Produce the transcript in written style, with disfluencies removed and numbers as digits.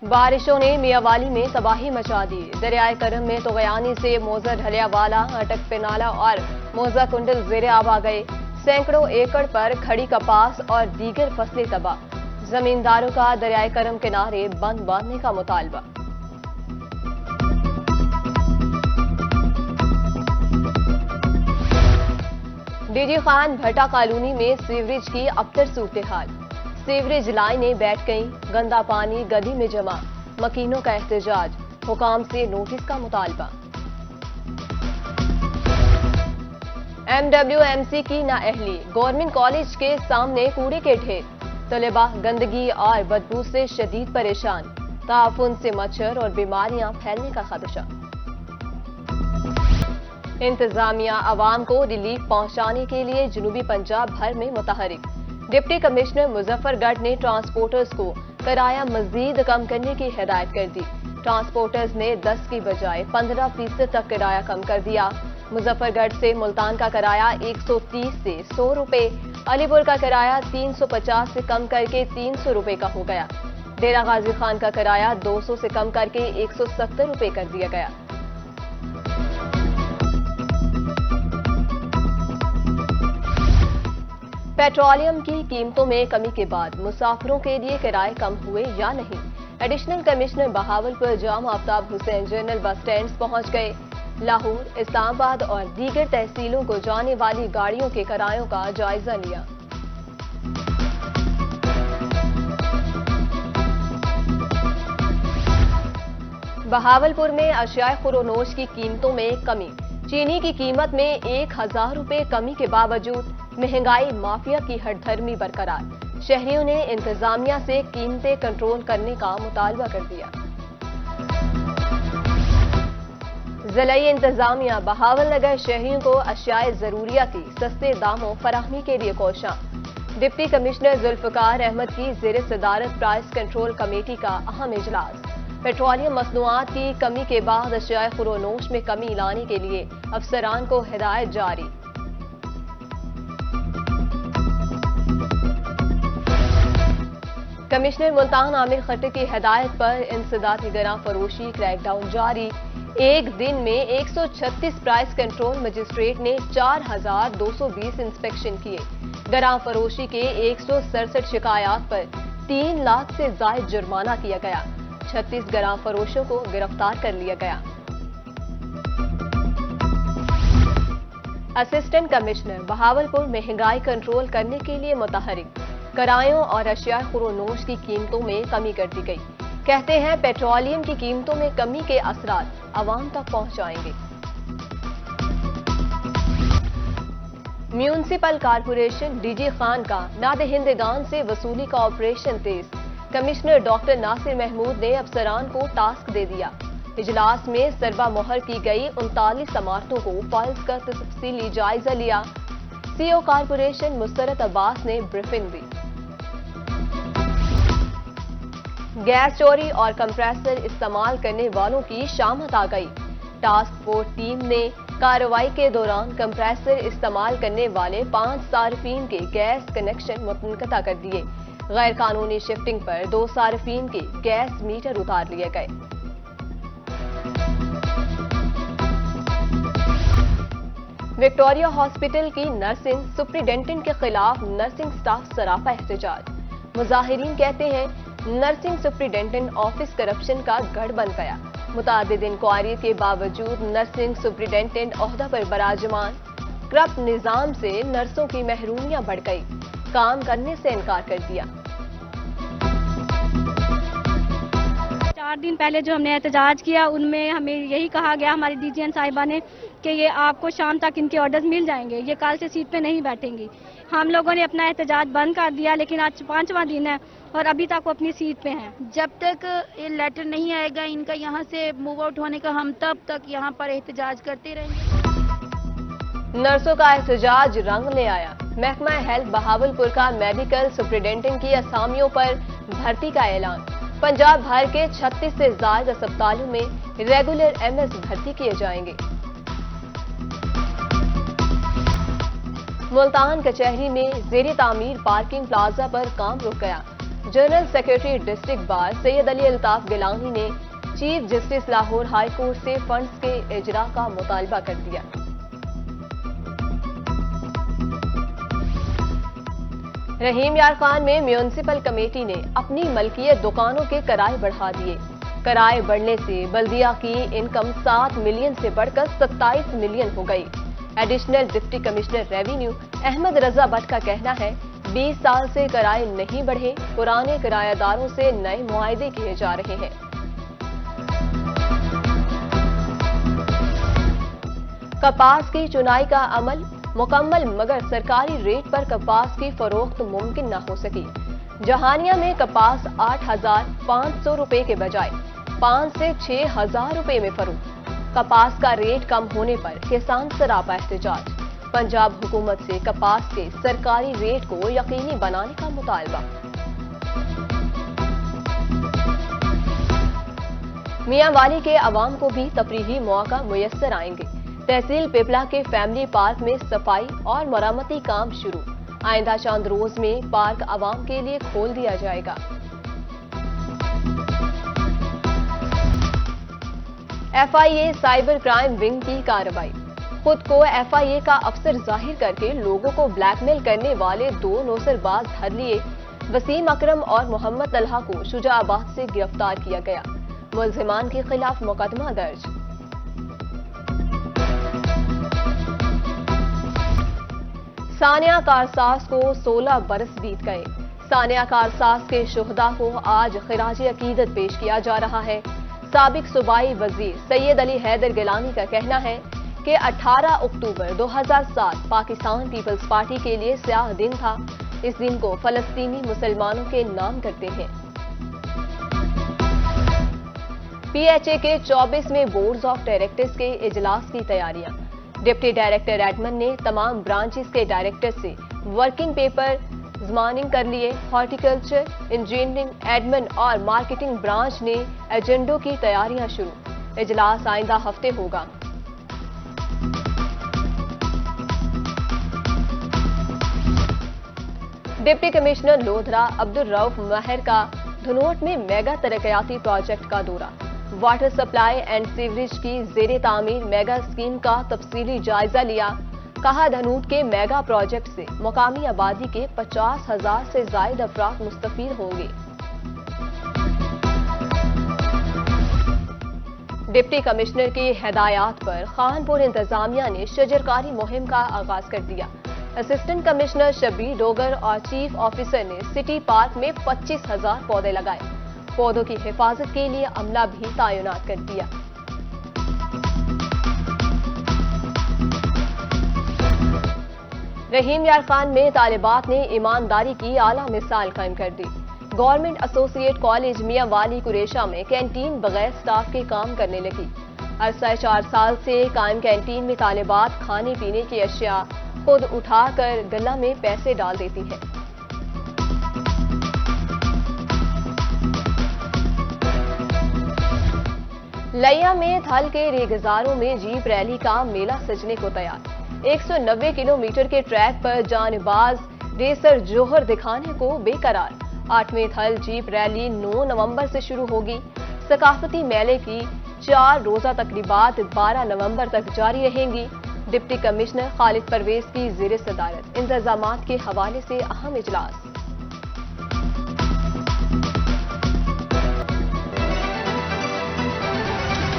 بارشوں نے میاوالی میں تباہی مچا دی۔ دریائے کرم میں طغیانی سے موزہ ڈھلیا والا، اٹک پنالا اور موزہ کنڈل زیر آب آ گئے۔ سینکڑوں ایکڑ پر کھڑی کپاس اور دیگر فصلیں تباہ۔ زمینداروں کا دریائے کرم کنارے بند باندھنے کا مطالبہ۔ ڈی جی خان بھٹا کالونی میں سیوریج کی ابتر صورتحال۔ سیوریج لائنیں بیٹھ گئیں، گندا پانی گلی میں جمع، مکینوں کا احتجاج، حکام سے نوٹس کا مطالبہ۔ MWMC کی نااہلی، گورنمنٹ کالج کے سامنے کوڑے کے ڈھیر، طلباء گندگی اور بدبو سے شدید پریشان، تعفن سے مچھر اور بیماریاں پھیلنے کا خدشہ۔ انتظامیہ عوام کو ریلیف پہنچانے کے لیے جنوبی پنجاب بھر میں متحرک۔ ڈپٹی کمشنر مظفر گڑھ نے ٹرانسپورٹرز کو کرایہ مزید کم کرنے کی ہدایت کر دی۔ ٹرانسپورٹرز نے 10 کی بجائے 15% تک کرایہ کم کر دیا۔ مظفر گڑھ سے ملتان کا کرایہ 130 سے 100 روپے، علی پور کا کرایہ 350 سے کم کر کے 300 روپے کا ہو گیا۔ ڈیرہ غازی خان کا کرایہ 200 سے کم کر کے 170 روپے کر دیا گیا۔ پیٹرولیم کی قیمتوں میں کمی کے بعد مسافروں کے لیے کرائے کم ہوئے یا نہیں؟ ایڈیشنل کمشنر بہاولپور جام آفتاب حسین جنرل بس سٹینڈز پہنچ گئے۔ لاہور، اسلام آباد اور دیگر تحصیلوں کو جانے والی گاڑیوں کے کرایوں کا جائزہ لیا۔ بہاولپور میں اشیاء خورونوش کی قیمتوں میں کمی۔ چینی کی قیمت میں 1000 روپے کمی کے باوجود مہنگائی مافیا کی ہٹ دھرمی برقرار۔ شہریوں نے انتظامیہ سے قیمتیں کنٹرول کرنے کا مطالبہ کر دیا۔ ضلعی انتظامیہ بہاول نگر شہریوں کو اشیاء ضروریہ کی سستے داموں فراہمی کے لیے کوشاں۔ ڈپٹی کمشنر ذوالفقار احمد کی زیر صدارت پرائس کنٹرول کمیٹی کا اہم اجلاس۔ پیٹرولیم مصنوعات کی کمی کے بعد اشیاء خورونوش میں کمی لانے کے لیے افسران کو ہدایت جاری۔ کمشنر ملتان عامر خٹک کی ہدایت پر انسدادی گراں فروشی کریک ڈاؤن جاری۔ ایک دن میں 136 پرائس کنٹرول مجسٹریٹ نے 4220 انسپیکشن کیے۔ گراں فروشی کے 167 شکایات پر 3 لاکھ سے زائد جرمانہ کیا گیا۔ 36 گراں فروشوں کو گرفتار کر لیا گیا۔ اسسٹنٹ کمشنر بہاولپور مہنگائی کنٹرول کرنے کے لیے متحرک۔ کرایوں اور اشیاء خورونوش کی قیمتوں میں کمی کر دی گئی۔ کہتے ہیں پیٹرولیم کی قیمتوں میں کمی کے اثرات عوام تک پہنچائیں گے۔ میونسپل کارپوریشن ڈی جی خان کا نادہندگان سے وصولی کا آپریشن تیز۔ کمشنر ڈاکٹر ناصر محمود نے افسران کو ٹاسک دے دیا۔ اجلاس میں سربا مہر کی گئی 39 عمارتوں کو فائلز کا تفصیلی جائزہ لیا۔ سی او کارپوریشن مسرت عباس نے بریفنگ دی۔ گیس چوری اور کمپریسر استعمال کرنے والوں کی شامت آ گئی۔ ٹاسک فورس ٹیم نے کارروائی کے دوران کمپریسر استعمال کرنے والے 5 صارفین کے گیس کنیکشن منقطع کر دیے۔ غیر قانونی شفٹنگ پر 2 صارفین کے گیس میٹر اتار لیے گئے۔ وکٹوریہ ہاسپٹل کی نرسنگ سپرنٹینڈنٹ کے خلاف نرسنگ سٹاف سراپا احتجاج۔ مظاہرین کہتے ہیں نرسنگ سپرنٹینڈنٹ آفس کرپشن کا گڑھ بن گیا۔ متعدد انکوائری کے باوجود نرسنگ سپرنٹینڈنٹ عہدہ پر براجمان۔ کرپٹ نظام سے نرسوں کی محرومیاں بڑھ گئی، کام کرنے سے انکار کر دیا۔ 4 دن پہلے جو ہم نے احتجاج کیا ان میں ہمیں یہی کہا گیا ہماری ڈی جی این صاحبہ نے کہ یہ آپ کو شام تک ان کے آرڈرز مل جائیں گے، یہ کل سے سیٹ پہ نہیں بیٹھیں گی۔ ہم لوگوں نے اپنا احتجاج بند کر دیا، لیکن آج 5واں دن ہے اور ابھی تک وہ اپنی سیٹ پہ ہیں۔ جب تک یہ لیٹر نہیں آئے گا ان کا یہاں سے موو آؤٹ ہونے کا، ہم تب تک یہاں پر احتجاج کرتے رہیں گے۔ نرسوں کا احتجاج رنگ لے آیا۔ محکمہ ہیلتھ بہاولپور کا میڈیکل سپرنٹینڈنٹ کی اسامیوں پر بھرتی کا اعلان۔ پنجاب بھر کے 36 سے زائد اسپتالوں میں ریگولر MS بھرتی کیے جائیں گے۔ ملتان کچہری میں زیر تعمیر پارکنگ پلازہ پر کام رک گیا۔ جنرل سیکرٹری ڈسٹرکٹ بار سید علی الطاف گیلانی نے chief justice Lahore high court سے فنڈز کے اجرا کا مطالبہ کر دیا۔ رحیم یار خان میں میونسپل کمیٹی نے اپنی ملکیت دکانوں کے کرائے بڑھا دیے۔ کرائے بڑھنے سے بلدیہ کی انکم 7 ملین سے بڑھ کر 27 ملین ہو گئی۔ Additional deputy commissioner revenue Ahmad Raza Butt کا کہنا ہے 20 سال سے کرائے نہیں بڑھے، پرانے کرایہ داروں سے نئے معاہدے کیے جا رہے ہیں۔ کپاس کی چنائی کا عمل مکمل مگر سرکاری ریٹ پر کپاس کی فروخت ممکن نہ ہو سکی۔ جہانیہ میں کپاس 8,500 روپے کے بجائے 5 سے 6,000 روپے میں فروخت۔ کپاس کا ریٹ کم ہونے پر کسان سراپا احتجاج۔ پنجاب حکومت سے کپاس کے سرکاری ریٹ کو یقینی بنانے کا مطالبہ۔ میاں والی کے عوام کو بھی تفریحی مواقع میسر آئیں گے۔ تحصیل پیپلا کے فیملی پارک میں صفائی اور مرمتی کام شروع۔ آئندہ چند روز میں پارک عوام کے لیے کھول دیا جائے گا۔ F I A cyber crime wing کی کارروائی۔ خود کو ایف آئی اے کا افسر ظاہر کر کے لوگوں کو بلیک میل کرنے والے 2 نوسر باز دھر لیے۔ وسیم اکرم اور محمد طلحہ کو شجاع آباد سے گرفتار کیا گیا۔ ملزمان کے خلاف مقدمہ درج۔ ثانیہ کارساز کو 16 برس بیت گئے۔ ثانیہ کارساز کے شہداء کو آج خراج عقیدت پیش کیا جا رہا ہے۔ سابق صوبائی وزیر سید علی حیدر گیلانی کا کہنا ہے کہ 18 اکتوبر 2007 پاکستان پیپلز پارٹی کے لیے سیاہ دن تھا۔ اس دن کو فلسطینی مسلمانوں کے نام کرتے ہیں۔ پی ایچ اے کے 24ویں بورڈز آف ڈائریکٹرز کے اجلاس کی تیاریاں۔ ڈپٹی ڈائریکٹر ایڈمن نے تمام برانچز کے ڈائریکٹر سے ورکنگ پیپر ضمانت کر لیے۔ ہارٹیکلچر، انجینئرنگ، ایڈمن اور مارکیٹنگ برانچ نے ایجنڈوں کی تیاریاں شروع۔ اجلاس آئندہ ہفتے ہوگا۔ ڈپٹی کمشنر لودھرا عبدالرؤف ماہر کا دھنوٹ میں میگا ترقیاتی پروجیکٹ کا دورہ۔ واٹر سپلائی اینڈ سیوریج کی زیر تعمیر میگا اسکیم کا تفصیلی جائزہ لیا۔ کہا دھنوٹ کے میگا پروجیکٹ سے مقامی آبادی کے 50,000 سے زائد افراد مستفید ہوں گے۔ ڈپٹی کمشنر کی ہدایات پر خانپور انتظامیہ نے شجرکاری مہم کا آغاز کر دیا۔ اسسٹنٹ کمشنر شبیر ڈوگر اور چیف آفیسر نے سٹی پارک میں 25,000 پودے لگائے۔ پودوں کی حفاظت کے لیے عملہ بھی تعینات کر دیا۔ رحیم یار خان میں طالبات نے ایمانداری کی اعلیٰ مثال قائم کر دی۔ گورنمنٹ ایسوسی ایٹ کالج میاں والی قریشہ میں کینٹین بغیر سٹاف کے کام کرنے لگی۔ عرصہ 4 سال سے قائم کینٹین میں طالبات کھانے پینے کی اشیاء خود اٹھا کر گلہ میں پیسے ڈال دیتی ہیں۔ لیا میں تھل کے ریگزاروں میں جیپ ریلی کا میلہ سجنے کو تیار۔ 190 کلومیٹر کے ٹریک پر جان باز ریسر جوہر دکھانے کو بے قرار۔ 8ویں تھل جیپ ریلی 9 نومبر سے شروع ہوگی۔ ثقافتی میلے کی 4 روزہ تقریبات 12 نومبر تک جاری رہیں گی۔ ڈپٹی کمشنر خالد پرویز کی زیر صدارت انتظامات کے حوالے سے اہم اجلاس۔